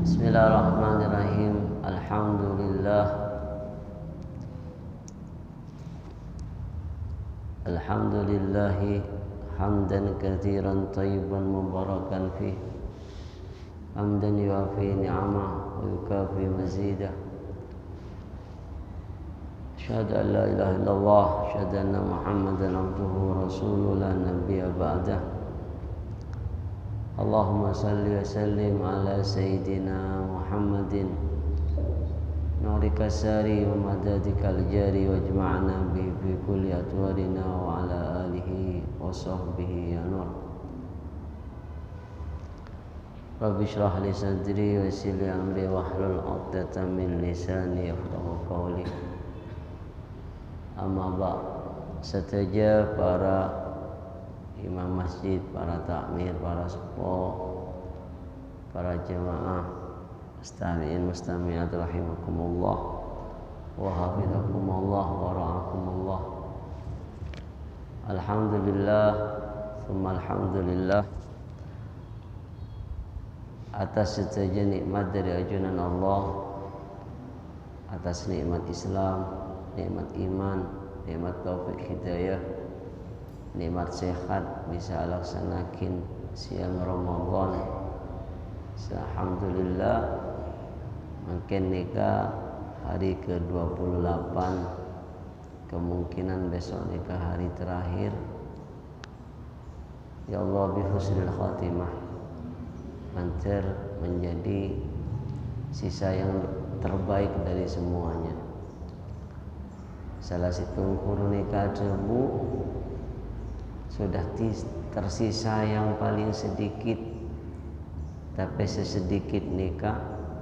Bismillahirrahmanirrahim. Alhamdulillah. Alhamdulillahi hamdan katsiran thayyiban mubarakan fih. Hamdan yuafi ni'amah wa yukafi mazidah. Asyhadu an la ilaha illallah, asyhadu anna Muhammadan abduhu wa rasuluhu la nabiyya ba'dah. Allahumma salli wa sallim ala sayyidina Muhammadin nurika sari wa madadikal jari wa jma'na bi fi kulli atwarina wa ala alihi wa sahbihi ya nur. Rabbi shrah li sadri wa yassir li amri wahlul 'uqdatam min lisani yafqahu qawli. Amma ba'd, saja para imam masjid, para takmir, para sepuh, para jemaah, mustami'in mustami'at rahimakumullah wa hafizakumullah wa ra'akumullah. Alhamdulillah, tsumma alhamdulillah atas setiap nikmat dari ajunan Allah, atas nikmat Islam, nikmat iman, nikmat taufik hidayah, nikmat sehat bisa laksanakin siang Ramadan. Alhamdulillah, makin nikah hari ke-28, kemungkinan besok nikah hari terakhir. Ya Allah, bi husnil khatimah, mantir menjadi sisa yang terbaik dari semuanya. Salah satu nikah debu sudah tersisa yang paling sedikit, tapi sesedikit nikah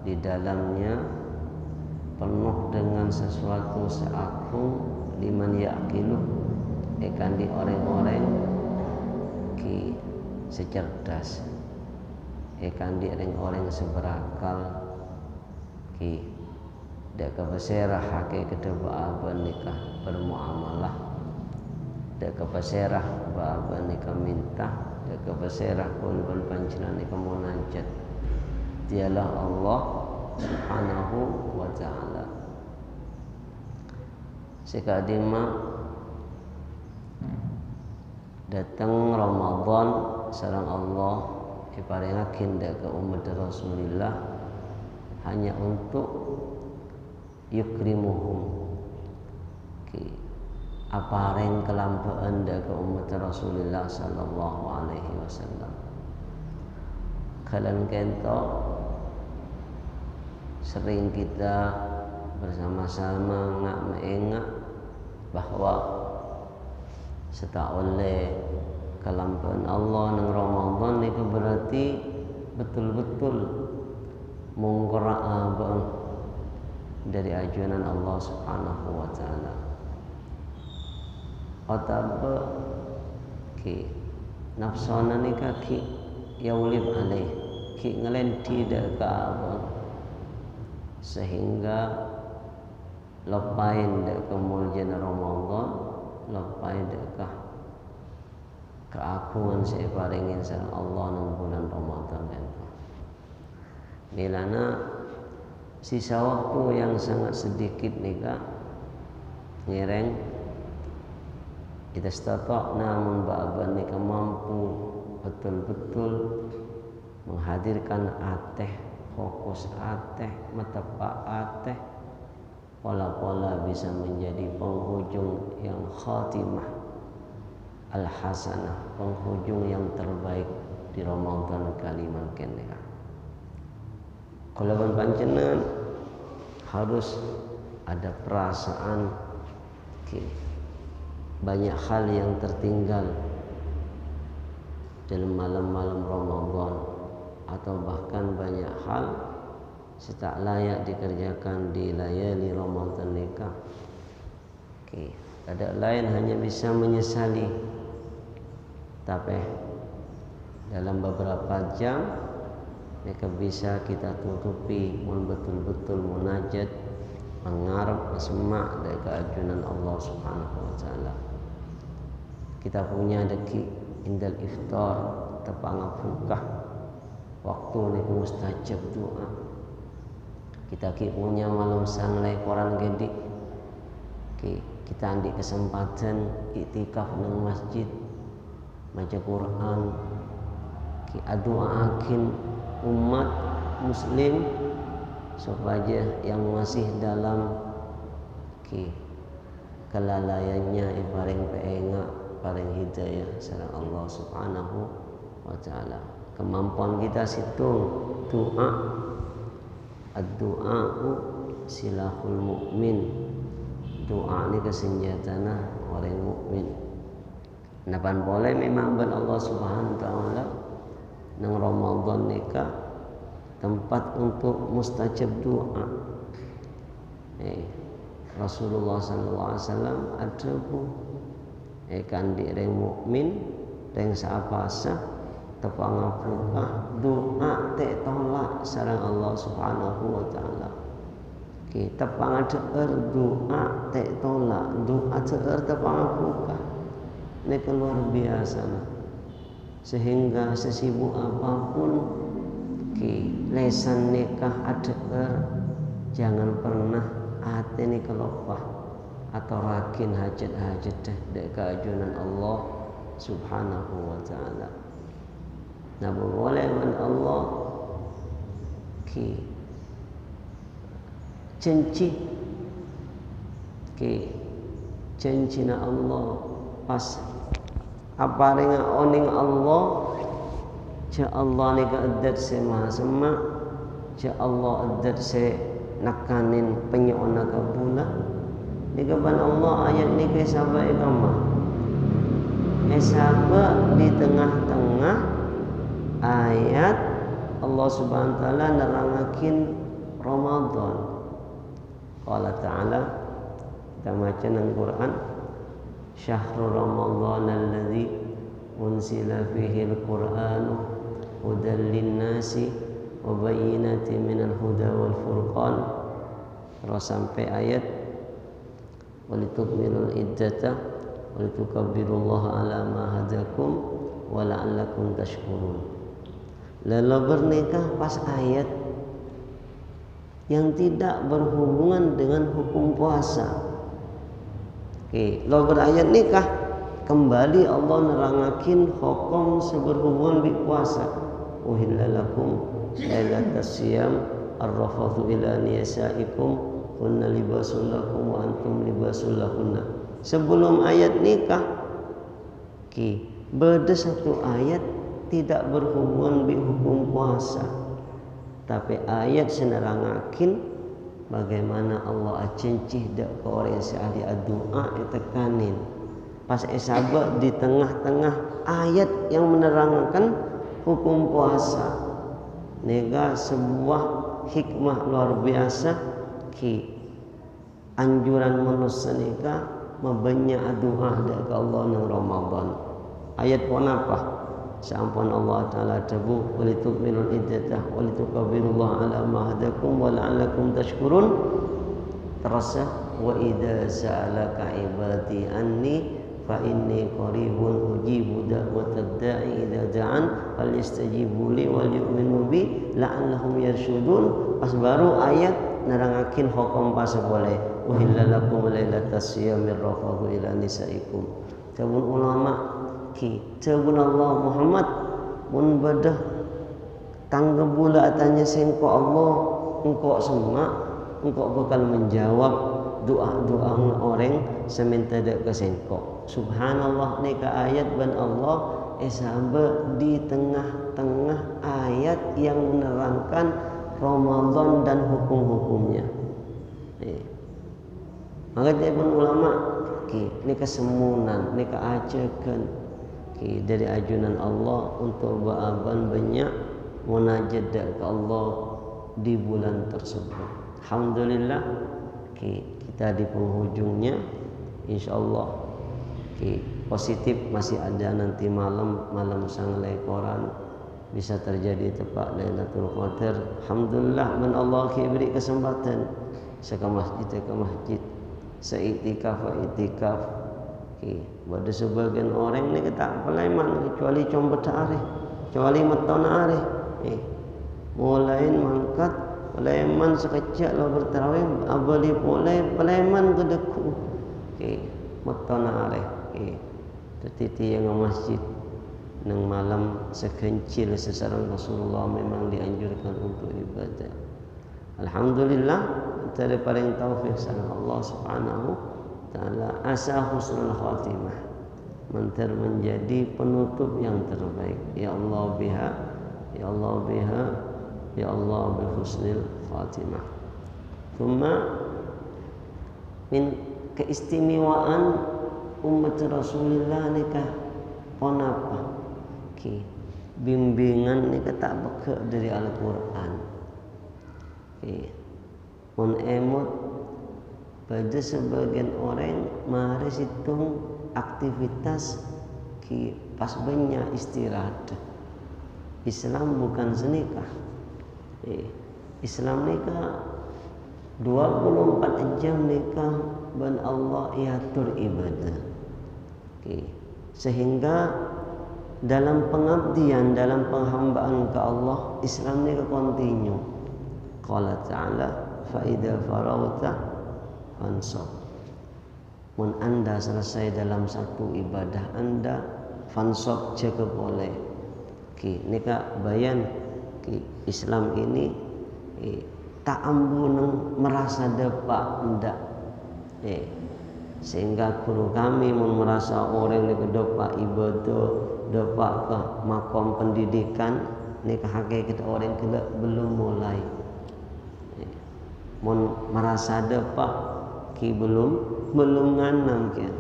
di dalamnya penuh dengan sesuatu seagung liman yaqilu, ikan di orang-orang ki secerdas, ikan di orang-orang seberakal ki dak kebeserah hake kedua nikah bermuamalah, dak kebeserah baba nikah minta, dak kebeserah pun panjenengan nikah munajat. Dialah Allah Subhanahu wa ta'ala. Sekadima datang Ramadan sareng Allah diparingaken ke umat Rasulullah hanya untuk yukrimuhum, apareng kelampaan ke umat Rasulullah sallallahu alaihi wasallam. Kalian kento sering kita bersama-sama mengingat bahwa setahun le kelampaan Allah nang Ramadan itu berarti betul-betul mengqira'a dari ajunan Allah Subhanahu wa ta'ala. Otaba ki nafsana nikah ki yaulib alaih ki ngelenti deka sehingga lepain deka muljan Ramadan, lepain deka keagungan separingin sang Allah nang bulan Ramadan itu. Bilana sisa waktu yang sangat sedikit nikah nyereng kita statok, namun ba'ban nikah mampu betul-betul menghadirkan ateh, fokus ateh, metepak ateh, pola-pola bisa menjadi penghujung yang khatimah al-hasanah, penghujung yang terbaik di Ramadan kali makin nikah. Kalau panjenengan harus ada perasaan banyak hal yang tertinggal dalam malam-malam Ramadan, atau bahkan banyak hal tak layak dikerjakan di layali Ramadan nikah. Ada lain hanya bisa menyesali, tapi dalam beberapa jam mereka bisa kita tutupi mun betul-betul munajat mengarap semak dari keajunan Allah Subhanahu wa ta'ala. Kita punya deki indal iftar tepang fukah waktu niku mustajab doa. Kita punya malam sanglai koran gede. Kita ambil kesempatan iktikaf nang masjid, baca Quran, doakin umat muslim supaya yang masih dalam kelalaiannya paling peenga paling hidayah sareng Allah Subhanahu wa taala. Kemampuan kita situng doa, ad-doa silahul mukmin. Doa ini kesenjatana orang mukmin. Napan boleh memang ben Allah Subhanahu wa taala nang Ramadan nikah tempat untuk mustajab doa. Rasulullah sallallahu alaihi wasallam ada bu kan di reng mukmin reng saapasa tepang ngapunten doa teh tolak sareng Allah Subhanahu wa taala. Tepang deueur doa teh tolak, doa deueur tepang ngapunten. Ini luar biasa nah. Sehingga sesibuk apapun lesan nikah adeur jangan pernah hati ini kelopah atau rakin hajat-hajat dek keajunan Allah Subhanahu wa taala. Nah boleh man Allah cencina Allah pas apa ringa oning Allah ja Allah ni keedat se maha semak ja Allah edat se nakanin penyoona kabula ni keban Allah ayat ni ke sahabat ikama sahabat di tengah-tengah ayat Allah Subhanahu wa taala nerangakin Ramadan. Qala ta'ala kita baca dalam Quran syahrul Ramadan alladzi unzila fihi al-Qur'an hudan lin-nasi wa bayyinatin minal huda wal furqan terus sampai ayat walitukmilul iddata walitukabbirullaha ala ma hadakum wa la'allakum tashkurun. Lalu bernikah pas ayat yang tidak berhubungan dengan hukum puasa. Lo berayat nikah kembali Allah nerangakin hukum seberhubungan di puasa. Uhillalakum lailatas siyam arrafathu ila nisaikum kunna libasul lakum wa antum libasul lahunna. Sebelum ayat nikah beda satu ayat tidak berhubungan dengan hukum puasa. Tapi ayat senerangakin bagaimana Allah acencih dak ke orang yang ahli doa ditekanin. Pas sahabat di tengah-tengah ayat yang menerangkan hukum puasa. Nega sebuah hikmah luar biasa anjuran manusia nikah membanyak doa dak ke Allah nang Ramadan. Ayat pun apa? Sampun Allah Ta'ala tabu walitukmilul iddatah walitukabbirullaha ala ma hadakum wa la'allakum tashkurun. Terasa wa idza sa'alaka ibadi anni fa inni qaribun ujibu da'watad da'i idza da'an falyastajibu li wal yu'minu bi la'allahum yarshudun. Pas baru ayat nerangakin hukum pas boleh uhillalakum lailatas siyamir rafathu ila nisaikum. Sabun ulama Cebun Allah Muhammad mun badah tangga bula tanya sengko Allah engkau semak engkau bakal menjawab doa-doa orang seminta dak ke sengko. Subhanallah ni ka ayat ban Allah sahabat di tengah-tengah ayat yang menerangkan Ramadan dan hukum-hukumnya. Maka dia pun ulama ni kesemunan ni keajakan dari ajunan Allah untuk beraban banyak munajat ke Allah di bulan tersebut. Alhamdulillah kita di penghujungnya insyaallah positif masih ada nanti malam sanglai koran bisa terjadi tepat Lailatul Qadar. Alhamdulillah men Allah beri kesempatan ke masjid seiktikaf pada sebagian orang ni kita pelayaman kecuali combat areh kecuali meton areh mulai mangkat peleman sekejap lah bertarawih abali mulai peleman ke deku mutana areh tetapi yang masjid nang malam sekencil sesarang Rasulullah memang dianjurkan untuk ibadah. Alhamdulillah antara paling taufik sana Allah Subhanahu taala asa husnul khatimah menjadi penutup yang terbaik. Ya Allah biha, ya Allah biha, ya Allah bi husnil khatimah. Thumma min keistimewaan umat Rasulullah nikah ponapa bimbingan nikah tak beka dari Al-Quran. Mun emot pada sebagian orang mari situng aktivitas pas banyak istirahat. Islam bukan senikah. Islam nikah 24 jam nikah ban Allah iatur ibadah. Sehingga dalam pengabdian, dalam penghambaan ke Allah, Islam ni kontinu. Qala ta'ala fa idza faragta fansab. Mun anda selesai dalam satu ibadah anda, fansab jaga boleh. Nika bayan Islam ini tak ambun merasa depak ndak. Sehingga guru kami merasa orang ni kedepak ibadah, depak ke makom pendidikan ni hakikat orang kelak belum mulai. Mun merasa depak belum nganam kan.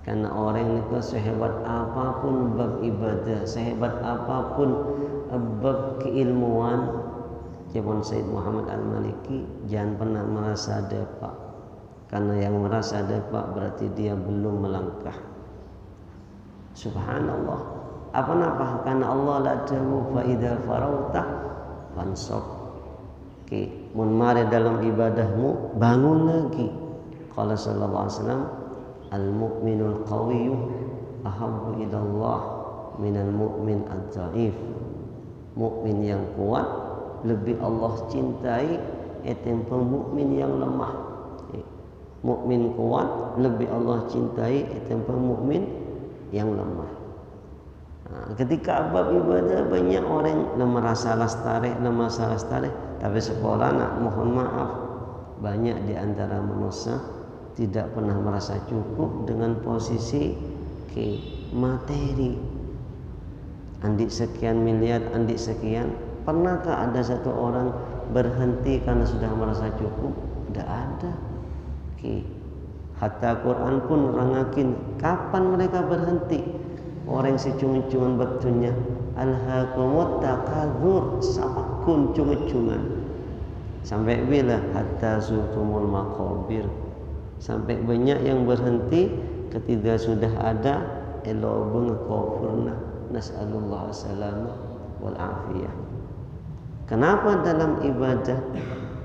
Karena orang ni sehebat apapun bab ibadah, sehebat apapun bab keilmuan, Jabon Said Muhammad Al-Maliki jangan pernah merasa depak. Karena yang merasa depak berarti dia belum melangkah. Subhanallah. Apa-apa karena Allah la tamu fa idza farauta fansab. Mun mari dalam ibadahmu bangun lagi. Qala sallallahu alaihi wasallam al-mu'minul qawiyyu ahabbu ila Allah minal mu'min ad-dhaif. Mukmin yang kuat lebih Allah cintai ketimbang mukmin yang lemah. Mukmin kuat lebih Allah cintai ketimbang mukmin yang lemah. Ketika bab ibadah banyak orang merasa lestari, tapi sekolah nak mohon maaf banyak di antara manusia tidak pernah merasa cukup dengan posisi materi. Andik sekian miliar, andik sekian. Pernahkah ada satu orang berhenti karena sudah merasa cukup? Tidak ada. Hatta Quran pun rangakin kapan mereka berhenti. Orang secungun-cungun bertunya alhaqumut takatsur sabakun cungun-cungan. Sampai bila hatta zurtumul maqabir. Sampai banyak yang berhenti ketika sudah ada elobeng kufurna. Nas'alullah salamah wal afiyah. Kenapa dalam ibadah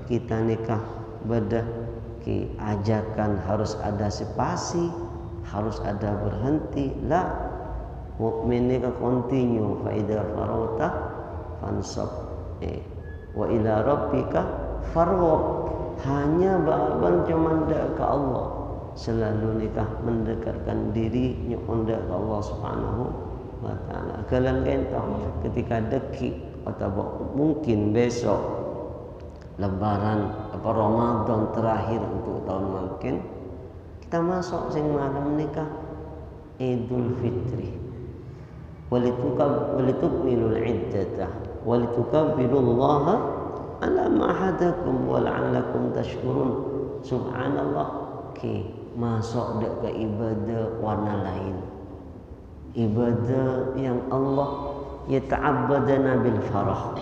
kita nikah badah ajakan harus ada spasi, harus ada berhenti? La, mukmin ni continue. Fa idza farauta fansab wa ila rabbika farghab. Hanya baban cuma ndak ke Allah, selalu nikah mendekatkan diri nyonda ke Allah Subhanahu wa taala. Kalian tahu ketika deki atau mungkin besok Lebaran apa Ramadan terakhir untuk tahun mungkin kita masuk sing malam nikah Idul Fitri. Walitukmilul iddatah walitukabbirullaha ala ma hadakum wa la'allakum tashkurun. Subhanallah masuk dek ke ibadah warna lain. Ibadah yang Allah yata'abbadana bil farah.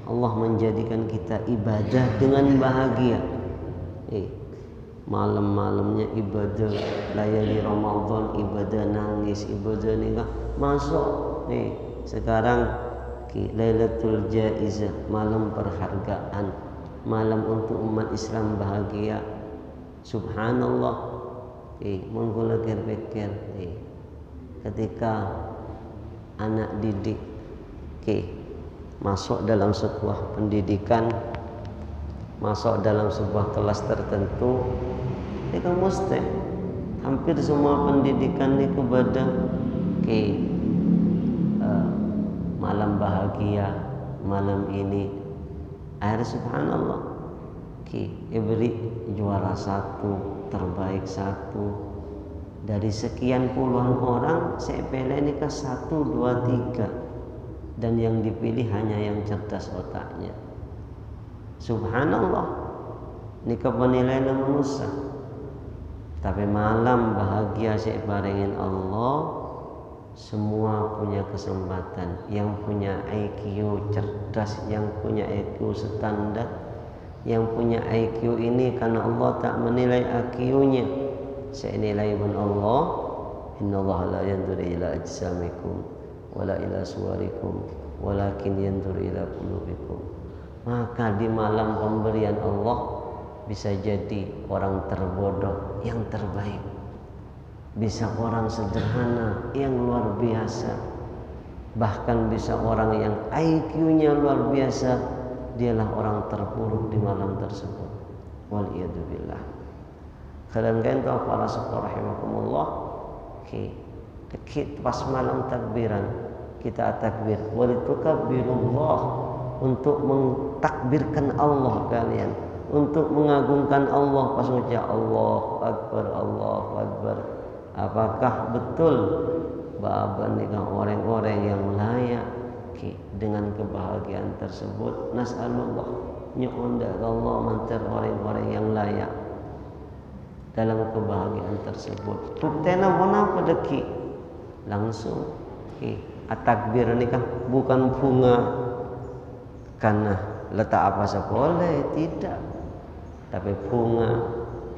Allah menjadikan kita ibadah dengan bahagia. Malam-malamnya ibadah, layali Ramadan ibadah nangis, ibadah nikah. Masuk sekarang Lailatul Jaizah, malam perhargaan, malam untuk umat Islam bahagia. Subhanallah. Monggo pikir ketika anak didik masuk dalam sebuah pendidikan, masuk dalam sebuah kelas tertentu, itu mesti hampir semua pendidikan ini kepada malam bahagia, malam ini akhirnya subhanallah beri juara satu, terbaik satu dari sekian puluhan orang, saya pilih ini ke 1, 2, 3, dan yang dipilih hanya yang cerdas otaknya. Subhanallah, ini penilaian manusia. Tapi malam bahagia saya barengin Allah, semua punya kesempatan. Yang punya IQ cerdas, yang punya IQ standar, yang punya IQ ini karena Allah tak menilai IQ-nya. Saya nilai pun Allah, innallaha la yanzuru ila ajsamikum wala ila suwarikum walakin yanzuru ila qulubikum. Maka di malam pemberian Allah bisa jadi orang terbodoh yang terbaik, bisa orang sederhana yang luar biasa, bahkan bisa orang yang IQ-nya luar biasa, dialah orang terburuk di malam tersebut. Waliyadzubillah. Kalian tahu para sahabat rahimakumullah, pas malam takbiran kita takbir, walitukabbirullah, untuk mentakbirkan Allah kalian, untuk mengagungkan Allah pas mengucap Allahu Akbar, Allahu Akbar. Apakah betul bahwa nikah orang-orang yang layak dengan kebahagiaan tersebut? Nas'alullah, nyuunda Allah mantar orang-orang yang layak dalam kebahagiaan tersebut. Buktena apa deki langsung takbir nikah bukan bunga karena letak apa boleh, tidak, tapi bunga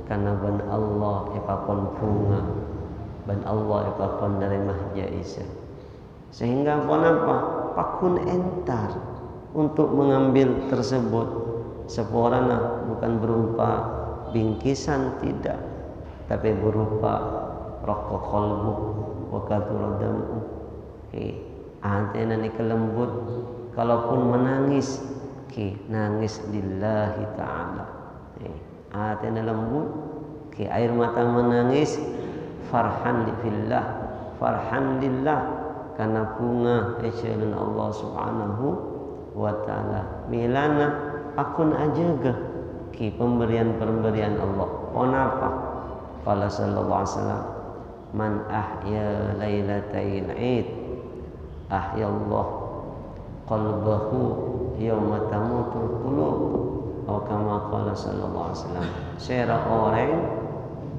karena ban Allah ipapon bunga, ban Allah ipapon dari mahjaisah, sehingga apa pakun entar untuk mengambil tersebut. Seporana bukan berupa bingkisan, tidak, tapi berupa rokok kolbu wakaturadam. Hatinya ni kelembut, kalaupun menangis nangis lillahi ta'ala. Hatinya lembut, air mata menangis farhan fillah, farhan lillah, karena bunga ejalan Allah subhanahu wa ta'ala. Milana akun ajaga pemberian-pemberian Allah. Kenapa? Qala sallallahu alaihi wasallam, man ahya lailatal id ahya Allah qalbahu yauma tamutul qulub, atau kama qala sallallahu alaihi wasallam. Seorang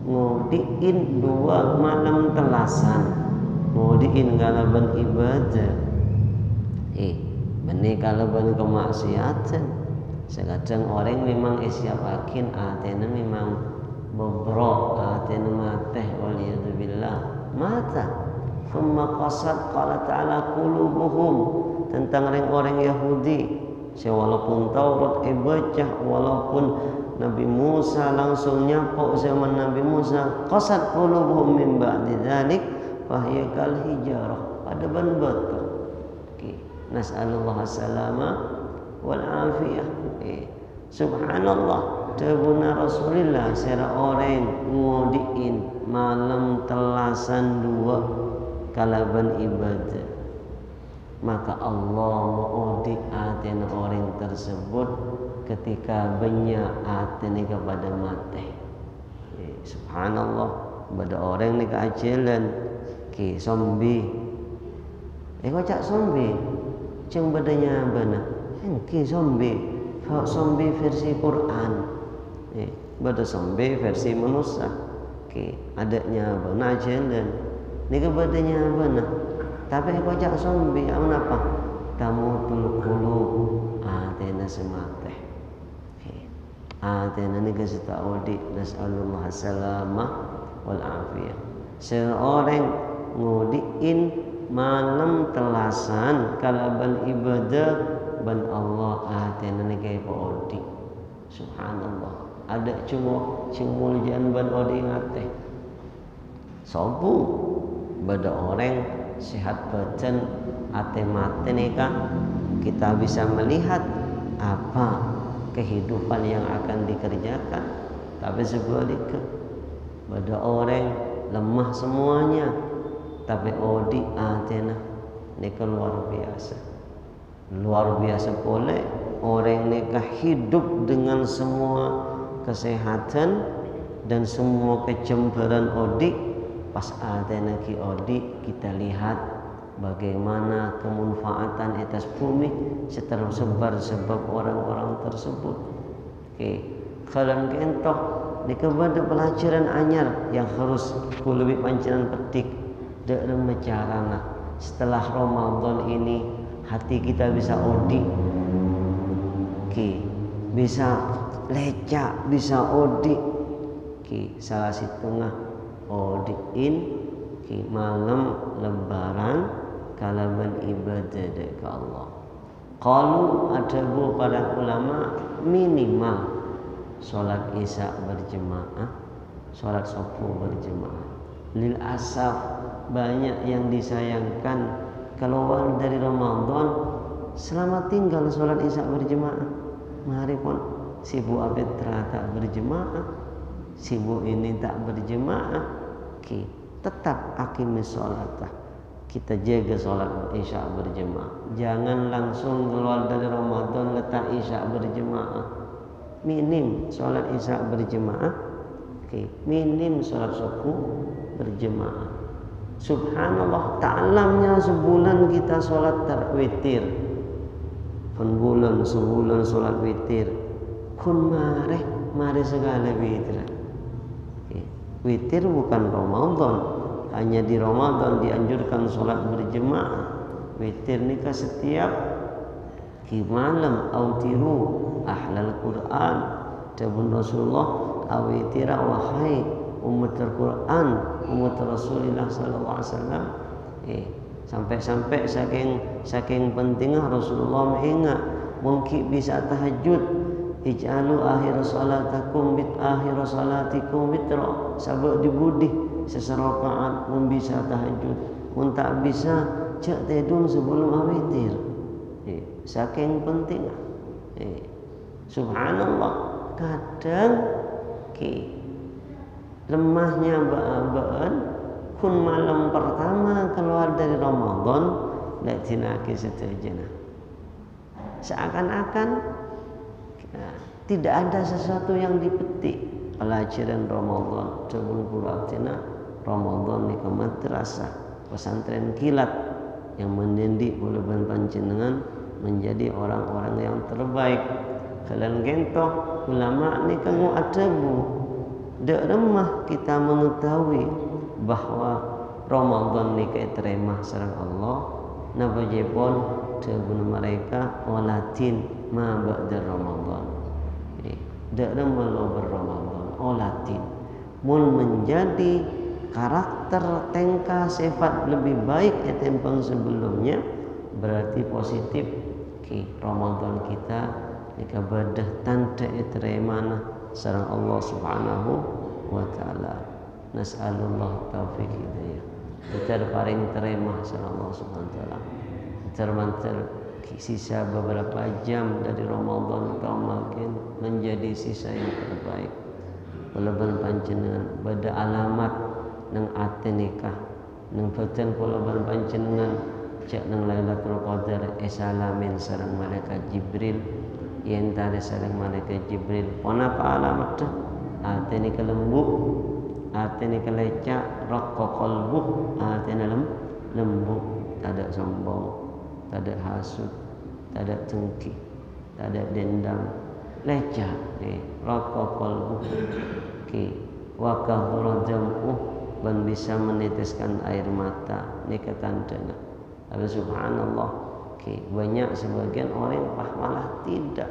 ngudiin 2 malam telasan, ngudiin kalaban ibadah, benih kalaban kemaksiatan. Sekadang orang memang isyapakin atena memang bobrok, atena mateh, waliyadzubillah mata. Thumma qasad qala ta'ala qulubuhum, tentang orang-orang Yahudi. Walaupun Taurat baca, walaupun Nabi Musa langsung nyapok zaman Nabi Musa, qasad qulubuhum min ba'di dzalik fahiya kal hijarah, pada ban batu. Nas'alullah salama wal afiyah. Subhanallah, tabuna Rasulullah secara orang ngudiin malam telasan 2 kalaban ibadah, maka Allah mengudi aten orang tersebut ketika banyak aten kepada mati. Subhanallah, pada orang ni keajalan zombie, kocak zombie ceng badannya bana zombie versi Quran, pada zombie versi manusia, adanya bana jalan ni badannya bana, tapi kocak zombie apa tamutul qulub, atena semateh, atena ni kasita audi. Nas'alullah salamah wal afiyah. Seorang ngudiin malam telasan kalaban ibadah ban Allah atena ni kaya odi. Subhanallah, ada cuma cingmuljan ban odi ngate sobu pada orang sehat badan ate mate ni kan kita bisa melihat apa kehidupan yang akan dikerjakan. Tapi sebaliknya pada orang lemah semuanya, tapi odi atena nikah luar biasa boleh orang nikah hidup dengan semua kesehatan dan semua kecemburuan odi. Pas atena ki odi kita lihat bagaimana kemanfaatan atas bumi tersebar sebab orang-orang tersebut. Kalian kentok di kepada pelajaran anyar yang harus lebih pancenan petik dalam carana setelah Ramadan ini hati kita bisa odi, bisa leca, bisa odi, salah situngah odiin malam lebaran kalaban ibadah ke Allah. Kalau ada para ulama minimal sholat isya berjemaah, sholat subuh berjemaah. Lil asaf banyak yang disayangkan keluar dari Ramadan selama tinggal sholat isya berjemaah. Mari pun sibuk abad tak berjemaah, sibuk ini tak berjemaah. Tetap akimis sholatah. Kita jaga sholat isya berjemaah. Jangan langsung keluar dari Ramadan letak isya berjemaah. Minim sholat isya berjemaah, minim sholat subuh berjemaah. Subhanallah, ta'lamnya sebulan kita sholat witir, sebulan sholat witir, kun mare segala witir. Witir bukan Ramadan, hanya di Ramadan dianjurkan sholat berjemaah. Witir nikah setiap malam. Autiru ahlal Quran, dabun Rasulullah awitira wahai umat Al-Quran, umat Rasulullah sallallahu alaihi wasallam. Sampai-sampai saking pentingnya Rasulullah mengingat mungkin bisa tahajud. Ij'alu akhir salatakum bit akhir salatikum witra. Sabak dibudih seserakaat mun bisa tahajud, mun tak bisa cek tedung sebelum awitir. Saking penting. Subhanallah, kadang lemahnya baan kun malam pertama keluar dari Ramadan dak tinaki setajana. Seakan-akan tidak ada sesuatu yang dipetik pelajaran Ramadan. Sebelum puratina Ramadan ni ke madrasah pesantren kilat yang mendidik bulan panjenengan menjadi orang-orang yang terbaik. Kalian gentok ulama ni kamu adabu. Dak remah kita mengetahui bahwa Ramadan ni keterima sareng Allah. Nabajepon sebelum mereka walatin ma ba'da Ramadan. Dak remah lo berRamadan walatin mun menjadi karakter tengkah sifat lebih baik etempang sebelumnya berarti positif. Ramadan kita ikabadah tanda etremana sareng Allah Subhanahu wa taala. Nas'alullah taufiq hidayah. Kita paring terima sareng Allah Subhanahu wa taala. Termantel sisa beberapa jam dari Ramadan kau makin menjadi sisa yang terbaik. Walaupun panjenengan pada alamat nang ate nikah nang boten walaupun panjenengan cek nang Lailatul Qadar esalamin sareng malaikat Jibril yen tare sareng malaikat Jibril ponapa alamat dah ate ni kelembut ate ni kelecak raqqa qalbu ate ni lembut tak ada sombong, tak ada hasud, tak ada dengki, tak ada dendam, lecah raqqa qalbu wa kahura jam'u dan bisa meneteskan air mata ni ketandana. Tapi subhanallah banyak sebagian orang malah tidak.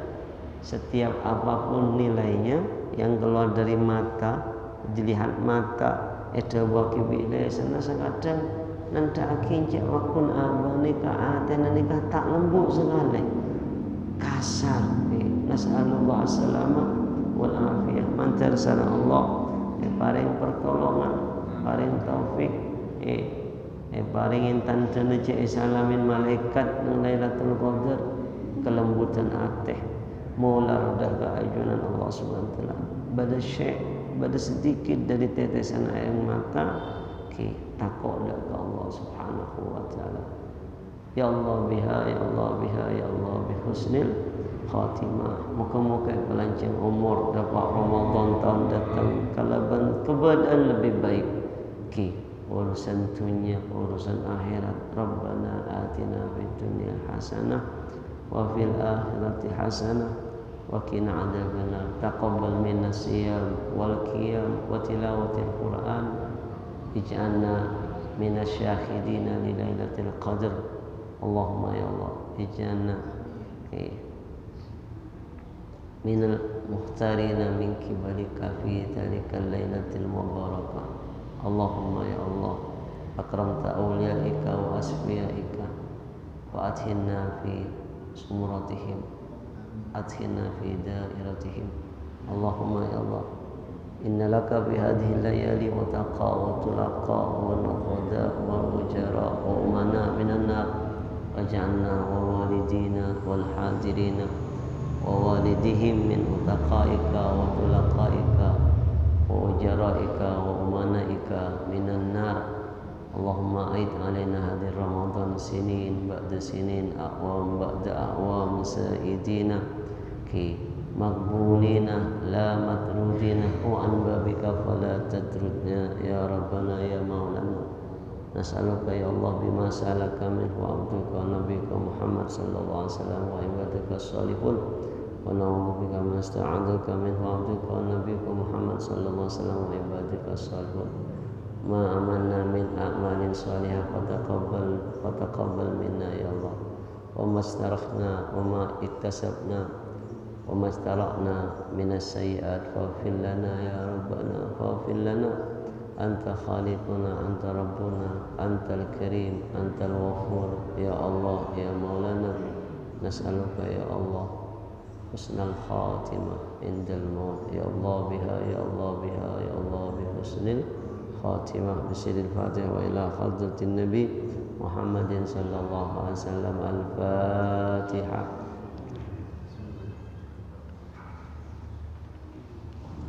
Setiap apapun nilainya yang keluar dari mata, dilihat mata ada baki bila sana kadang nanti akhir cak wakun abang nikah atena nikah tak lembut sekali, kasar. Nas'alullah as-salama wal afiyah. Mantar sana Allah paring pertolongan, paring taufik, paringin tanda cak salamin malaikat nang Lailatul Qadar kelembutan hati, maular darga ajunan Allah Subhanahu wa taala. Bada sedikit dari tetesan air mata takut ke Allah Subhanahu wa taala. Ya Allah biha, ya Allah biha, ya Allah bihusnil khatimah. Muka-muka kelanjang umur dapat Ramadan tahun datang kalaban keadaan lebih baik urusan dunia, urusan akhirat. Rabbana atina fid dunya hasanah wa fil akhirati hasanah wa qina adzabannar. Taqabbal minna siyam wal qiyam wa tilawatil Qur'an. Ij'alna minasyahidina li lailatul qadr. Allahumma ya Allah ij'alna minal muhtarina min kibalika fi dzalikal lailatul mubarakah. Allahumma ya Allah akramta awliyaika wa asfiyaika wa adhinna fi sumuratihim, adhinna fi dairatihim. Allahumma ya Allah inna laka bi hadhihi layali wa taqa wa tulaqa wa nuqada wa ujara wa umana minan nar waj'alna wa walidina wal hadirina wa walidihim min utaqaika wa tulaqaika wa ujaraika wa umanaika minan nar. Allahumma aid alaina hadir Ramadan sinin ba'da sinin a'wam ba'da a'wam sa'idina maqbulina la matrudina wa an babika fala tatrudna ya rabbana ya maulana. Nas'aluka ya Allah bima sa'alaka minhu abduka nabiyuka Muhammad sallallahu alaihi wasallam wa ibadaka salihun wa na'udzubika min ista'adzaka minhu abduka nabiyuka Muhammad sallallahu alaihi wasallam wa ibadaka salihun. Ma amanna min a'malin salihah fataqabbal minna ya Allah. Wa mastarahna wa ma iktasabna wa mastarahna minas sayyi'at faghfir lana ya rabbana faghfir lana. Anta khaliquna, anta rabbuna, antal karim, antal ghafur. Ya Allah, ya maulana, nas'aluka ya Allah husnal khatimah indal maut. Ya Allah biha, ya Allah biha, ya Allah bihusnil khatimah. Bismillahil Fatihah wa ila hadratin Nabi Muhammadin sallallahu alaihi wasallam. Al-Fatihah.